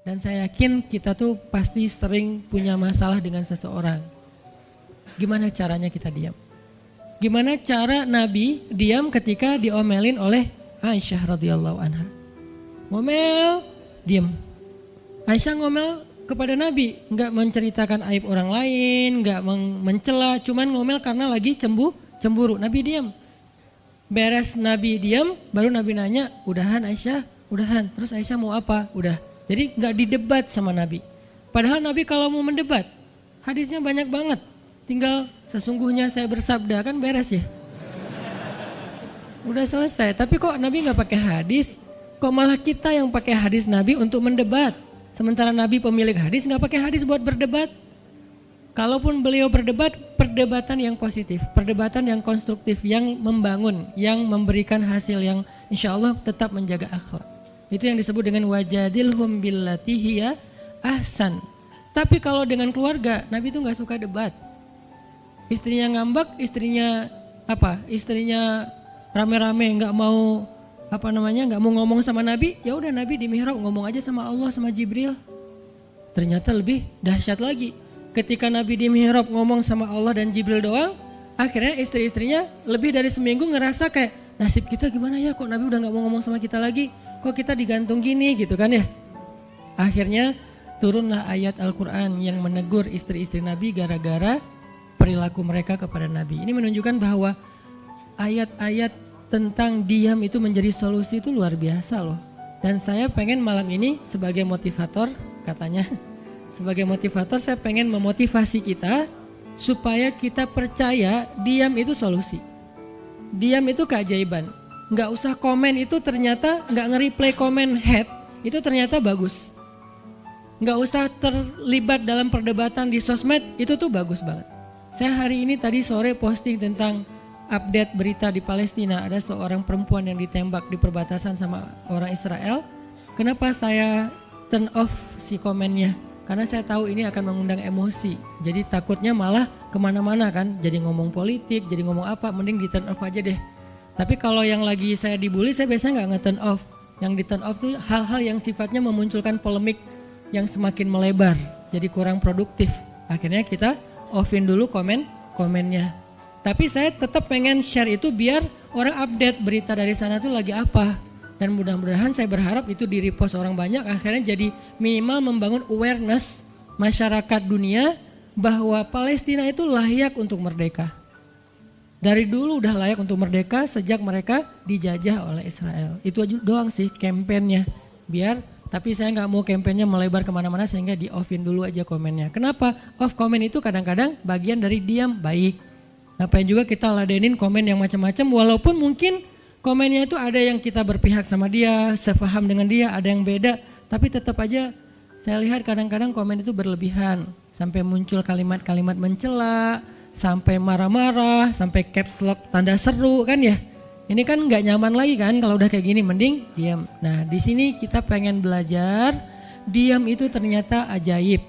Dan saya yakin kita tuh pasti sering punya masalah dengan seseorang. Gimana caranya kita diam? Gimana cara Nabi diam ketika diomelin oleh Aisyah radhiyallahu anha? Ngomel, diam. Aisyah ngomel kepada Nabi, nggak menceritakan aib orang lain, nggak mencela, cuman ngomel karena lagi cemburu. Nabi diam. Beres Nabi diam, baru Nabi nanya, udahan Aisyah? Udahan. Terus Aisyah mau apa? Udah. Jadi nggak didebat sama Nabi. Padahal Nabi kalau mau mendebat, hadisnya banyak banget. Tinggal sesungguhnya saya bersabda, kan beres ya. Udah selesai. Tapi kok Nabi nggak pakai hadis? Kok malah kita yang pakai hadis Nabi untuk mendebat? Sementara Nabi pemilik hadis nggak pakai hadis buat berdebat. Kalaupun beliau berdebat, perdebatan yang positif, perdebatan yang konstruktif, yang membangun, yang memberikan hasil yang insya Allah tetap menjaga akhlak. Itu yang disebut dengan wajadilhum billati hiya ahsan. Tapi kalau dengan keluarga, Nabi itu nggak suka debat. Istrinya ngambek, istrinya rame-rame nggak mau nggak mau ngomong sama Nabi, ya udah Nabi di mihrab ngomong aja sama Allah sama Jibril. Ternyata lebih dahsyat lagi. Ketika Nabi di mihrab ngomong sama Allah dan Jibril doang, akhirnya istri-istrinya lebih dari seminggu ngerasa kayak nasib kita gimana ya, kok Nabi udah nggak mau ngomong sama kita lagi, kok kita digantung gini gitu kan ya. Akhirnya turunlah ayat Al-Quran yang menegur istri-istri Nabi gara-gara perilaku mereka kepada Nabi. Ini menunjukkan bahwa ayat-ayat tentang diam itu menjadi solusi itu luar biasa loh. Dan saya pengen malam ini sebagai motivator, katanya sebagai motivator saya pengen memotivasi kita supaya kita percaya diam itu solusi. Diam itu keajaiban. Nggak usah komen itu ternyata, nggak nge-reply komen head itu ternyata bagus. Nggak usah terlibat dalam perdebatan di sosmed, itu tuh bagus banget. Saya hari ini tadi sore posting tentang update berita di Palestina. Ada seorang perempuan yang ditembak di perbatasan sama orang Israel. Kenapa saya turn off si komennya? Karena saya tahu ini akan mengundang emosi. Jadi takutnya malah kemana-mana kan. Jadi ngomong politik, jadi ngomong apa, mending di turn off aja deh. Tapi kalau yang lagi saya dibully, saya biasanya nggak nge-turn off. Yang di turn off tuh hal-hal yang sifatnya memunculkan polemik yang semakin melebar. Jadi kurang produktif. Akhirnya kita offin dulu komennya. Tapi saya tetap pengen share itu biar orang update berita dari sana tuh lagi apa. Dan mudah-mudahan saya berharap itu di repost orang banyak, akhirnya jadi minimal membangun awareness masyarakat dunia bahwa Palestina itu layak untuk merdeka. Dari dulu udah layak untuk merdeka sejak mereka dijajah oleh Israel. Itu aja doang sih kampanyenya. Tapi saya nggak mau kampanyenya melebar kemana-mana sehingga di offin dulu aja komennya. Kenapa? Off komen itu kadang-kadang bagian dari diam baik. Ngapain juga kita ladenin komen yang macam-macam, walaupun mungkin komennya itu ada yang kita berpihak sama dia, sepaham dengan dia, ada yang beda, tapi tetap aja saya lihat kadang-kadang komen itu berlebihan, sampai muncul kalimat-kalimat mencela, sampai marah-marah, sampai caps lock tanda seru kan ya. Ini kan nggak nyaman lagi kan kalau udah kayak gini, mending diam. Nah di sini kita pengen belajar, diam itu ternyata ajaib,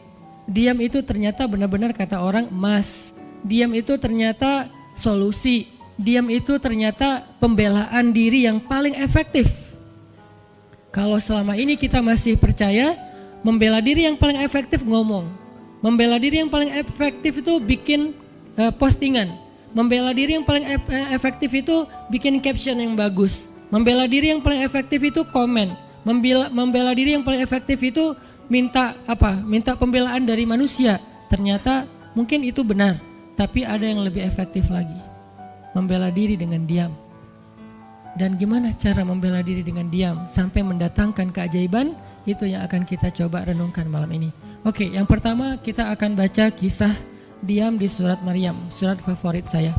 diam itu ternyata benar-benar kata orang emas. Diam itu ternyata solusi. Diam itu ternyata pembelaan diri yang paling efektif. Kalau selama ini kita masih percaya membela diri yang paling efektif ngomong. Membela diri yang paling efektif itu bikin postingan. Membela diri yang paling efektif itu bikin caption yang bagus. Membela diri yang paling efektif itu komen. Membela diri yang paling efektif itu minta pembelaan dari manusia. Ternyata mungkin itu benar. Tapi ada yang lebih efektif lagi, membela diri dengan diam. Dan gimana cara membela diri dengan diam sampai mendatangkan keajaiban, itu yang akan kita coba renungkan malam ini. Oke, yang pertama kita akan baca kisah diam di surat Maryam, surat favorit saya.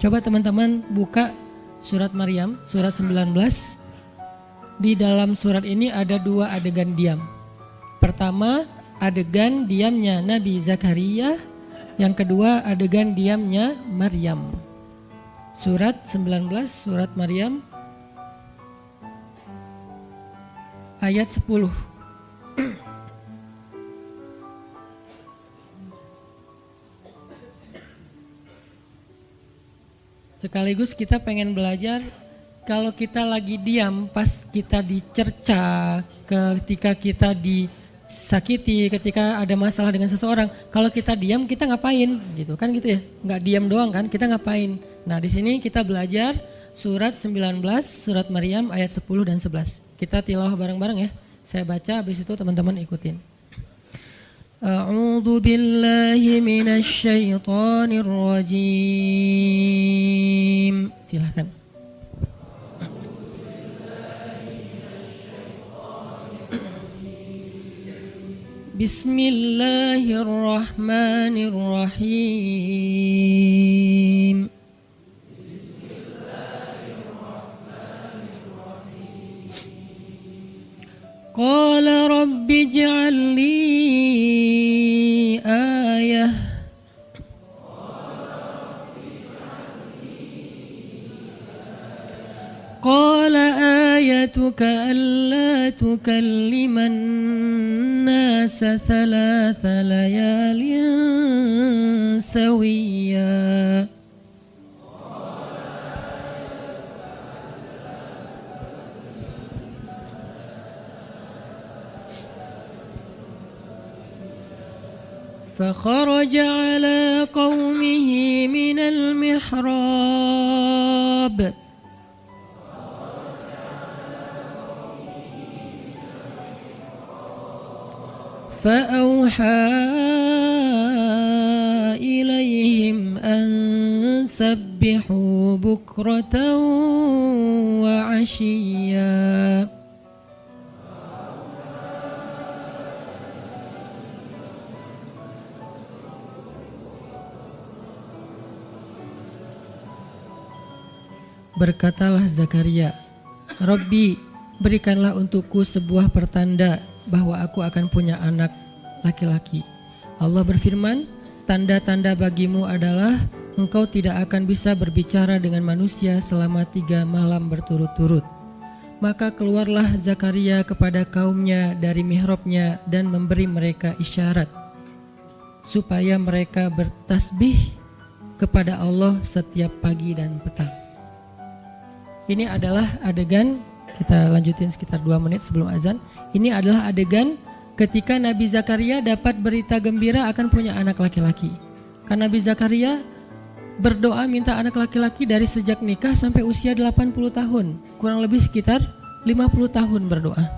Coba teman-teman buka surat Maryam, surat 19. Di dalam surat ini ada 2 adegan diam. Pertama, adegan diamnya Nabi Zakaria. Yang kedua adegan diamnya Maryam. Surat 19, surat Maryam ayat 10. Sekaligus kita pengen belajar kalau kita lagi diam pas kita dicerca, ketika kita disakiti, ketika ada masalah dengan seseorang. Kalau kita diam, kita ngapain? Gitu kan gitu ya. Nggak diam doang kan, kita ngapain? Nah, di sini kita belajar surat 19, surat Maryam ayat 10 dan 11. Kita tilawah bareng-bareng ya. Saya baca, habis itu teman-teman ikutin. A'udzu billahi minasy syaithanir rajim. Silahkan. Bismillahirrahmanirrahim. Qala rabbi ij'al li ayah. Qala ayatuka alla tukalliman nasa thalatha layalin sawiyya. فخرج على قومه من المحراب فأوحى إليهم أن سبحوا بكرة وعشيا. Berkatalah Zakaria, Rabbi, berikanlah untukku sebuah pertanda bahwa aku akan punya anak laki-laki. Allah berfirman, tanda-tanda bagimu adalah engkau tidak akan bisa berbicara dengan manusia selama 3 malam berturut-turut. Maka keluarlah Zakaria kepada kaumnya dari mihrabnya dan memberi mereka isyarat, supaya mereka bertasbih kepada Allah setiap pagi dan petang. Ini adalah adegan, kita lanjutin sekitar 2 menit sebelum azan. Ini adalah adegan ketika Nabi Zakaria dapat berita gembira akan punya anak laki-laki. Karena Nabi Zakaria berdoa minta anak laki-laki dari sejak nikah sampai usia 80 tahun. Kurang lebih sekitar 50 tahun berdoa.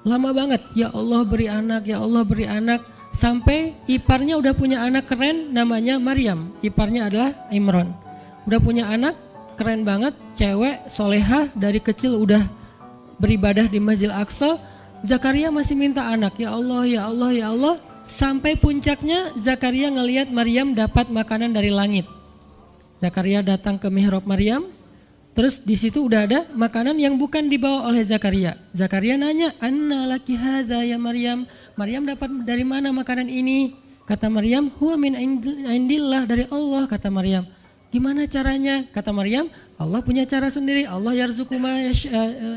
Lama banget, ya Allah beri anak, ya Allah beri anak. Sampai iparnya udah punya anak keren namanya Maryam. Iparnya adalah Imran. Udah punya anak keren banget, cewek, solehah, dari kecil udah beribadah di Masjidil Aqsa. Zakaria masih minta anak, ya Allah, ya Allah, ya Allah. Sampai puncaknya Zakaria ngelihat Maryam dapat makanan dari langit. Zakaria datang ke mihrab Maryam, terus di situ udah ada makanan yang bukan dibawa oleh Zakaria. Zakaria nanya, anna laki hadza ya Maryam. Maryam dapat dari mana makanan ini? Kata Maryam, huwa min indillah, dari Allah, kata Maryam. Gimana caranya? Kata Maryam, Allah punya cara sendiri. Allah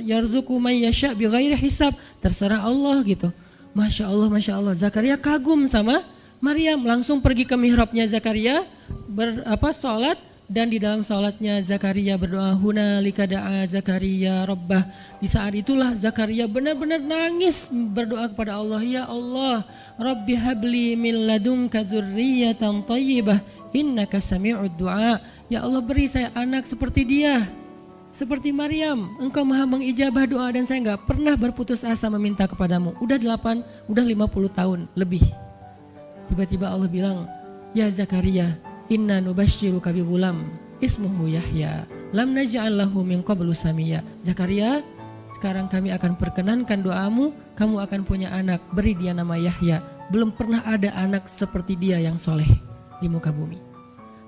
yarzuqu may yasha bighairi hisab. Terserah Allah gitu. Masya Allah, Masya Allah. Zakaria kagum sama Maryam. Langsung pergi ke mihrabnya Zakaria, sholat. Dan di dalam sholatnya Zakaria berdoa, hunalika da'a Zakaria rabbah. Di saat itulah Zakaria benar-benar nangis berdoa kepada Allah, ya Allah, Rabbi habli min ladunka dzurriyyatan thayyibah innaka sami'ud du'a. Ya Allah, beri saya anak seperti dia, seperti Maryam. Engkau maha mengijabah doa dan saya enggak pernah berputus asa meminta kepadamu. Udah 50 tahun lebih. Tiba-tiba Allah bilang, ya Zakaria, inna nubasyiruka bi ghulam ismuhu Yahya lam naj'al lahu min qablu samiyya. Zakaria, sekarang kami akan perkenankan doamu, kamu akan punya anak, beri dia nama Yahya. Belum pernah ada anak seperti dia yang soleh di muka bumi.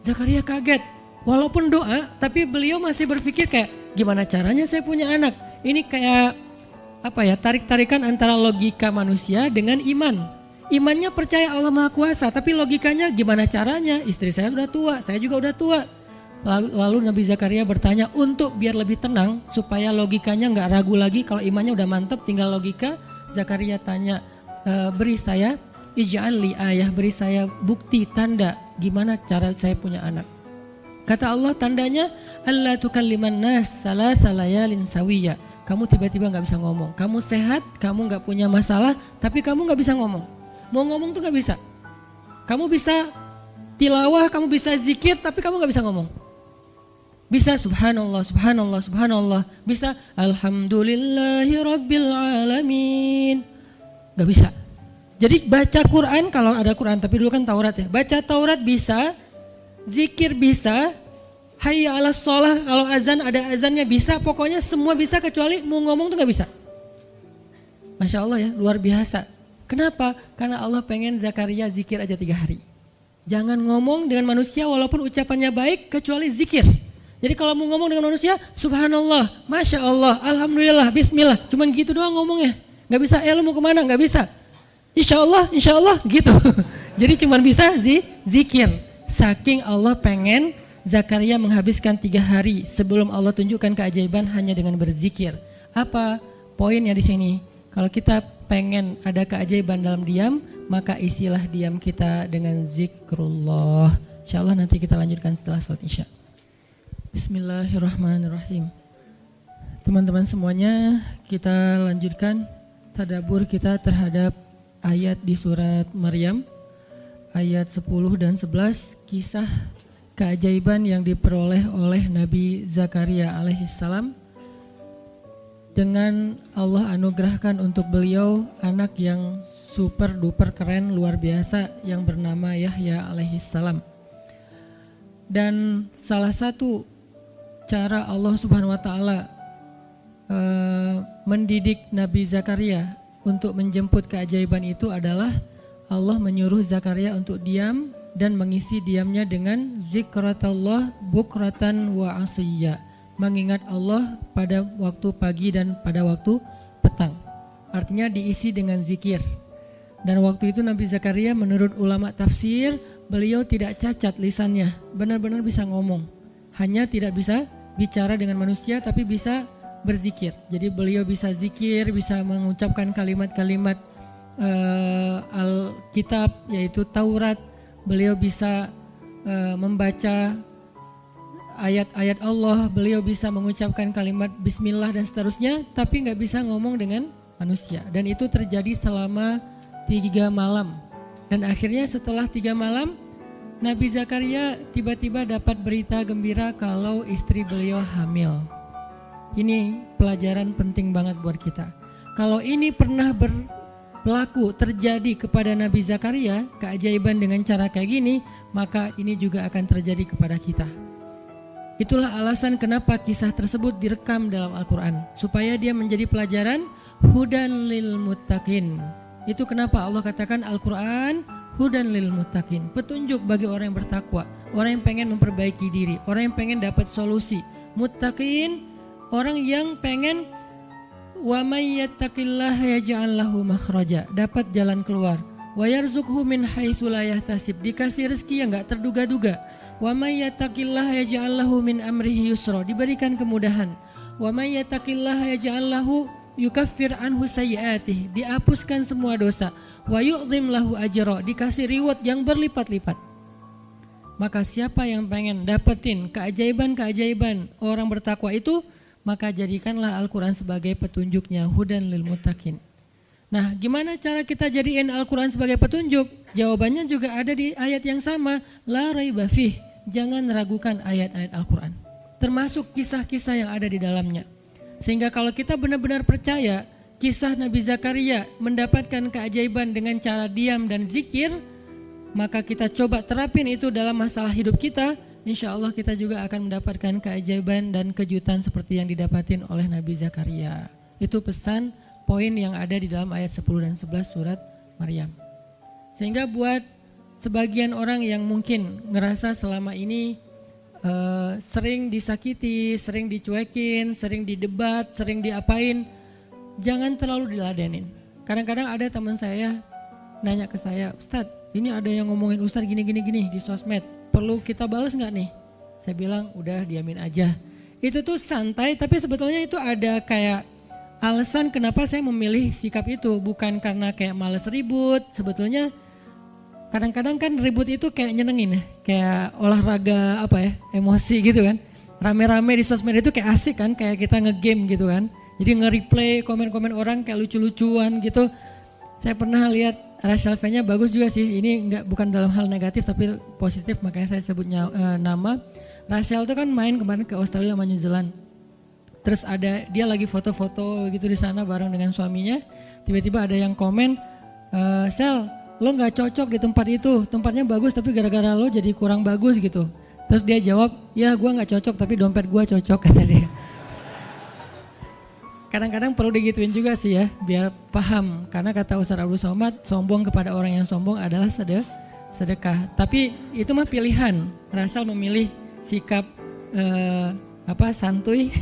Zakaria kaget, walaupun doa, tapi beliau masih berpikir kayak, gimana caranya saya punya anak? Ini kayak tarik-tarikan antara logika manusia dengan iman. Imannya percaya Allah Maha Kuasa, tapi logikanya gimana caranya? Istri saya udah tua, saya juga udah tua. Lalu Nabi Zakaria bertanya untuk biar lebih tenang, supaya logikanya nggak ragu lagi. Kalau imannya udah mantap, tinggal logika. Zakaria tanya, beri saya ij'al li ayah, beri saya bukti tanda gimana cara saya punya anak. Kata Allah, tandanya alla tukalliman nas salasa layalin sawiyya. kamu tiba-tiba gak bisa ngomong. Kamu sehat, kamu gak punya masalah, tapi kamu gak bisa ngomong. Mau ngomong tuh gak bisa. Kamu bisa tilawah, kamu bisa zikir, tapi kamu gak bisa ngomong. Bisa subhanallah, subhanallah, subhanallah. Bisa alhamdulillahi rabbil alamin. Gak bisa. Jadi baca Quran, kalau ada Quran, tapi dulu kan Taurat ya. Baca Taurat bisa, zikir bisa, hayya ala sholah, kalau azan ada azannya bisa, pokoknya semua bisa kecuali mau ngomong tuh gak bisa. Masya Allah ya, luar biasa. Kenapa? Karena Allah pengen Zakaria zikir aja 3 hari. Jangan ngomong dengan manusia walaupun ucapannya baik kecuali zikir. Jadi kalau mau ngomong dengan manusia, subhanallah, masya Allah, alhamdulillah, bismillah. Cuman gitu doang ngomongnya. Gak bisa, lu mau kemana? Gak bisa. Insya Allah gitu. Jadi cuman bisa zikir. Saking Allah pengen Zakaria menghabiskan 3 hari sebelum Allah tunjukkan keajaiban hanya dengan berzikir. Apa poinnya di sini? Kalau kita pengen ada keajaiban dalam diam, maka isilah diam kita dengan zikrullah. Insya Allah nanti kita lanjutkan setelah sholat isya. Bismillahirrahmanirrahim. Teman-teman semuanya, kita lanjutkan tadabbur kita terhadap ayat di surat Maryam, ayat 10 dan 11, kisah keajaiban yang diperoleh oleh Nabi Zakaria alaihissalam dengan Allah anugerahkan untuk beliau anak yang super duper keren luar biasa yang bernama Yahya alaihissalam. Dan salah satu cara Allah subhanahu wa ta'ala mendidik Nabi Zakaria untuk menjemput keajaiban itu adalah Allah menyuruh Zakaria untuk diam dan mengisi diamnya dengan zikratullah bukratan wa asiyya, mengingat Allah pada waktu pagi dan pada waktu petang. Artinya diisi dengan zikir. Dan waktu itu Nabi Zakaria menurut ulama tafsir, beliau tidak cacat lisannya, benar-benar bisa ngomong. Hanya tidak bisa bicara dengan manusia tapi bisa berzikir. Jadi beliau bisa zikir, bisa mengucapkan kalimat-kalimat Alkitab yaitu Taurat. Beliau bisa membaca ayat-ayat Allah, beliau bisa mengucapkan kalimat bismillah dan seterusnya, tapi gak bisa ngomong dengan manusia. Dan itu terjadi selama 3 malam. Dan akhirnya setelah 3 malam, Nabi Zakaria tiba-tiba dapat berita gembira kalau istri beliau hamil. Ini pelajaran penting banget buat kita. Kalau ini pernah berlaku terjadi kepada Nabi Zakaria, keajaiban dengan cara kayak gini, maka ini juga akan terjadi kepada kita. Itulah alasan kenapa kisah tersebut direkam dalam Al-Quran, supaya dia menjadi pelajaran hudan lil muttaqin. Itu kenapa Allah katakan Al-Quran hudan lil muttaqin, petunjuk bagi orang yang bertakwa, orang yang pengen memperbaiki diri, orang yang pengen dapat solusi. Muttaqin, orang yang pengen wa may yattaqillaha yaj'al lahu makhraja, dapat jalan keluar. Wa yarzuqhu min haitsu la yahtasib, dikasih rezeki yang enggak terduga-duga. Wa may yattaqillaha yaj'al lahu min amrihi yusra, diberikan kemudahan. Wa may yattaqillaha yaj'al lahu yukaffir anhu sayyi'atih, dihapuskan semua dosa. Wa yu'dhim lahu ajra, dikasih reward yang berlipat-lipat. Maka siapa yang pengen dapetin keajaiban-keajaiban orang bertakwa itu, maka jadikanlah Al-Quran sebagai petunjuknya, hudan lil muttaqin. Nah, gimana cara kita jadiin Al-Quran sebagai petunjuk? Jawabannya juga ada di ayat yang sama, la raiba fih, jangan ragukan ayat-ayat Al-Quran, termasuk kisah-kisah yang ada di dalamnya. Sehingga kalau kita benar-benar percaya kisah Nabi Zakaria mendapatkan keajaiban dengan cara diam dan zikir, maka kita coba terapin itu dalam masalah hidup kita, insya Allah kita juga akan mendapatkan keajaiban dan kejutan seperti yang didapatin oleh Nabi Zakaria. Itu pesan poin yang ada di dalam ayat 10 dan 11 surat Maryam. Sehingga buat sebagian orang yang mungkin ngerasa selama ini sering disakiti, sering dicuekin, sering didebat, sering diapain, jangan terlalu diladenin. Kadang-kadang ada teman saya nanya ke saya, Ustadz, ini ada yang ngomongin Ustadz gini di sosmed, perlu kita balas nggak nih? Saya bilang udah diamin aja. Itu tuh santai, tapi sebetulnya itu ada kayak alasan kenapa saya memilih sikap itu, bukan karena kayak males ribut. Sebetulnya kadang-kadang kan ribut itu kayak nyenengin ya, kayak olahraga apa ya, emosi gitu kan. Rame-rame di sosmed itu kayak asik kan, kayak kita ngegame gitu kan. Jadi nge-replay komen-komen orang kayak lucu-lucuan gitu. Saya pernah lihat Rachel V-nya bagus juga sih. Ini bukan dalam hal negatif tapi positif, makanya saya sebutnya nama. Rachel itu kan main kemarin ke Australia sama New Zealand. Terus ada dia lagi foto-foto gitu di sana bareng dengan suaminya. Tiba-tiba ada yang komen, Sel, lo nggak cocok di tempat itu. Tempatnya bagus tapi gara-gara lo jadi kurang bagus gitu. Terus dia jawab, ya gue nggak cocok tapi dompet gue cocok, kata dia. Kadang-kadang perlu digituin juga sih ya, biar paham. Karena kata Ustaz Abdul Somad, sombong kepada orang yang sombong adalah sedekah. Tapi itu mah pilihan. Rachel memilih sikap santuy.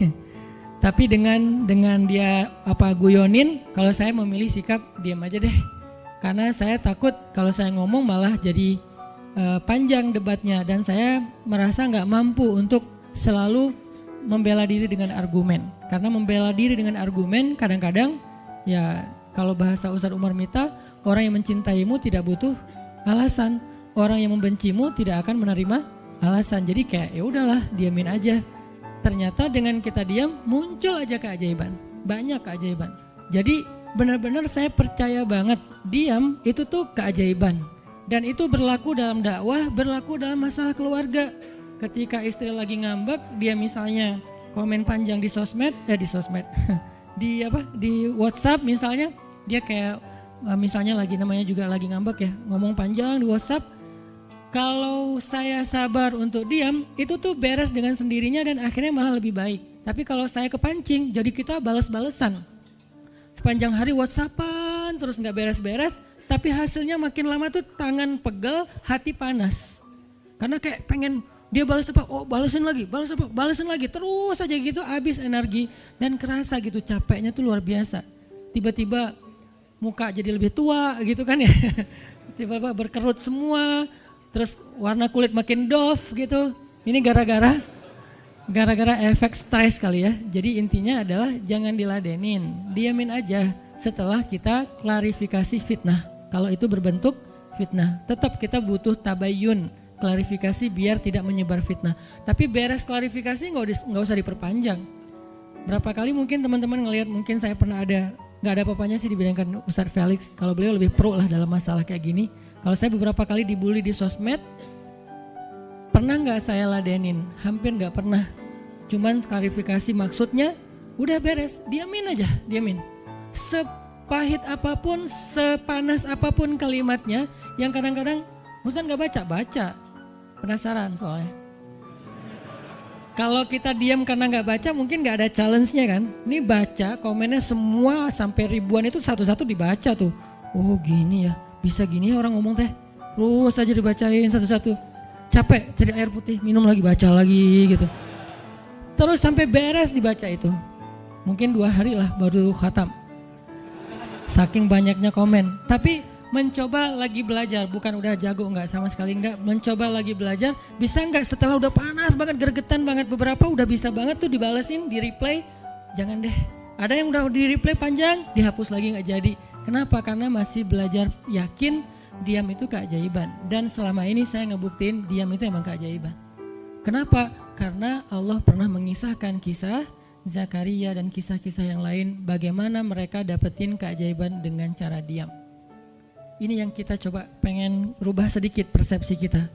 Tapi dengan dia guyonin, kalau saya memilih sikap diam aja deh. Karena saya takut kalau saya ngomong malah jadi panjang debatnya, dan saya merasa nggak mampu untuk selalu membela diri dengan argumen. Karena membela diri dengan argumen kadang-kadang ya kalau bahasa Ustadz Umar Mita, orang yang mencintaimu tidak butuh alasan, orang yang membencimu tidak akan menerima alasan. Jadi kayak ya udahlah, diamin aja. Ternyata dengan kita diam muncul aja keajaiban, banyak keajaiban. Jadi benar-benar saya percaya banget diam itu tuh keajaiban. Dan itu berlaku dalam dakwah, berlaku dalam masalah keluarga. Ketika istri lagi ngambek, dia misalnya komen panjang di sosmed, di WhatsApp misalnya, dia kayak misalnya namanya juga lagi ngambek ya, ngomong panjang di WhatsApp. Kalau saya sabar untuk diam, itu tuh beres dengan sendirinya dan akhirnya malah lebih baik. Tapi kalau saya kepancing, jadi kita balas-balesan. Sepanjang hari WhatsAppan terus nggak beres-beres, tapi hasilnya makin lama tuh tangan pegel, hati panas. Karena kayak pengen dia balas apa, oh balasin lagi, balasin lagi, terus aja gitu habis energi dan kerasa gitu capeknya tuh luar biasa. Tiba-tiba muka jadi lebih tua gitu kan ya, tiba-tiba berkerut semua, terus warna kulit makin doff gitu. Ini gara-gara efek stres kali ya. Jadi intinya adalah jangan diladenin, diamin aja setelah kita klarifikasi fitnah. Kalau itu berbentuk fitnah, tetap kita butuh tabayun, klarifikasi biar tidak menyebar fitnah. Tapi beres klarifikasi nggak usah diperpanjang. Berapa kali mungkin teman-teman ngelihat, mungkin saya pernah nggak ada apa-apanya sih dibandingkan Ustadz Felix. Kalau beliau lebih pro lah dalam masalah kayak gini. Kalau saya beberapa kali dibully di sosmed, pernah nggak saya ladenin? Hampir nggak pernah. Cuman klarifikasi maksudnya, udah beres, diamin aja, diamin. Sepahit apapun, sepanas apapun kalimatnya, yang kadang-kadang Ustadz nggak baca. Penasaran soalnya. Kalau kita diam karena nggak baca mungkin nggak ada challenge-nya kan. Ini baca komennya semua sampai ribuan itu satu-satu dibaca tuh. Oh gini ya, bisa gini ya orang ngomong teh. Terus aja dibacain satu-satu. Capek cari air putih, minum lagi, baca lagi gitu. Terus sampai beres dibaca itu. Mungkin 2 hari lah baru khatam. Saking banyaknya komen. Tapi mencoba lagi belajar, bukan udah jago, enggak, sama sekali enggak. Mencoba lagi belajar, bisa enggak setelah udah panas banget, gergetan banget, beberapa udah bisa banget tuh dibalesin, di replay. Jangan deh, ada yang udah di replay panjang, dihapus lagi enggak jadi. Kenapa? Karena masih belajar yakin diam itu keajaiban. Dan selama ini saya ngebuktiin diam itu emang keajaiban. Kenapa? Karena Allah pernah mengisahkan kisah Zakaria dan kisah-kisah yang lain, bagaimana mereka dapetin keajaiban dengan cara diam. Ini yang kita coba pengen rubah sedikit persepsi kita.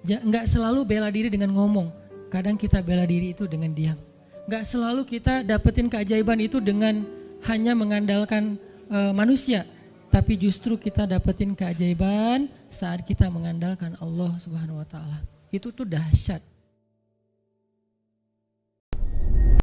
Enggak selalu bela diri dengan ngomong. Kadang kita bela diri itu dengan diam. Enggak selalu kita dapetin keajaiban itu dengan hanya mengandalkan manusia. Tapi justru kita dapetin keajaiban saat kita mengandalkan Allah Subhanahu wa taala. Itu tuh dahsyat.